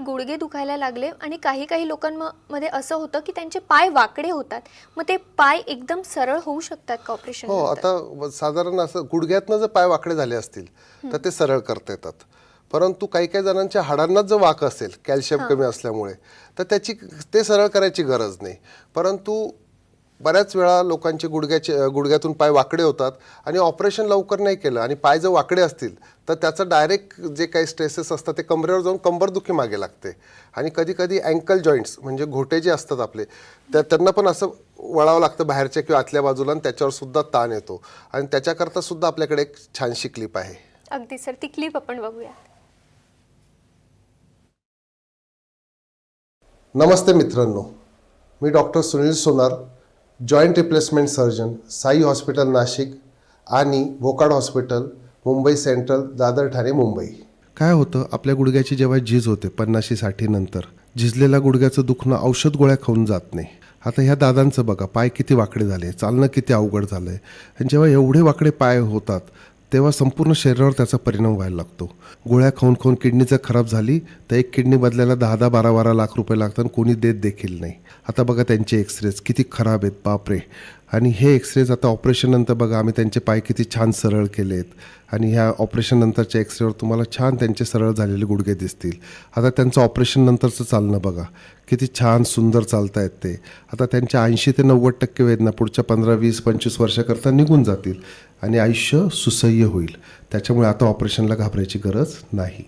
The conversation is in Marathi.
गुडघे दुखायला लागले आणि काही लोकांमध्ये असं होतं की त्यांचे पाय वाकडे होतात, मग ते पाय एकदम सरळ होऊ शकतात का ऑपरेशन? हो, आता साधारण असं गुडघ्यातनं जर पाय वाकडे झाले असतील तर ते सरळ करता येतात. परंतु काही काही जणांच्या हाडांनाच जर वाक असेल कॅल्शियम कमी असल्यामुळे, तर ते सरळ करायची गरज नाही. परंतु बऱ्याच वेळा लोकांचे गुडघ्यातून पाय वाकडे होतात आणि ऑपरेशन लवकर नाही केलं आणि पाय जर वाकडे असतील तर त्याचं डायरेक्ट जे काही स्ट्रेसेस असतात ते कमरेवर जाऊन कंबरदुखी मागे लागते. आणि कधी कधी अँकल जॉईंट्स म्हणजे घोटे जे असतात आपले त्यांना पण असं वळावं लागतं बाहेरच्या किंवा आतल्या बाजूला, आणि त्याच्यावर सुद्धा ताण येतो. आणि त्याच्याकरता सुद्धा आपल्याकडे एक छानशी क्लिप आहे. अगदी सर, ती क्लिप आपण बघूया. नमस्ते मित्रांनो, मी doctor Sunil Sonar, joint replacement surgeon, Sai hospital Nashik आणि वोकाड हॉस्पिटल मुंबई सेंट्रल, दादर ठाणे मुंबई. काय होतं, आपल्या गुडघ्याची जेव्हा झीज होते 50-60 नंतर, झिजलेल्या गुडघ्याचं दुखणं औषध गोळ्या खाऊन जात नाही. आता ह्या दादांचं बघा, पाय किती वाकडे झाले, चालणं किती अवघड झालं आहे. आणि जेव्हा एवढे वाकडे पाय होतात तेव्हा संपूर्ण शरीरावर त्याचा परिणाम व्हायला लागतो. गोळ्या खाऊन खाऊन किडनी जर खराब झाली तर एक किडनी बदलायला 10-12 लाख रुपये लागतात आणि कोणी देत देखील नाही. आता बघा त्यांचे एक्सरेज किती खराब आहेत, बापरे. आणि हे एक्सरेज आता ऑपरेशननंतर बघा, आम्ही त्यांचे पाय किती छान सरळ केले आहेत. आणि ह्या ऑपरेशननंतरच्या एक्सरेवर तुम्हाला छान त्यांचे सरळ झालेले गुडघे दिसतील. आता त्यांचं ऑपरेशननंतरचं चालणं बघा, किती छान सुंदर चालत आहेत ते. आता त्यांच्या 80 ते 90% वेदना पुढच्या 15, 20, 25 वर्षाकरता निघून जातील आणि आयुष्य सुसह्य होईल. त्याच्यामुळे आता ऑपरेशनला घाबरायची गरज नाही.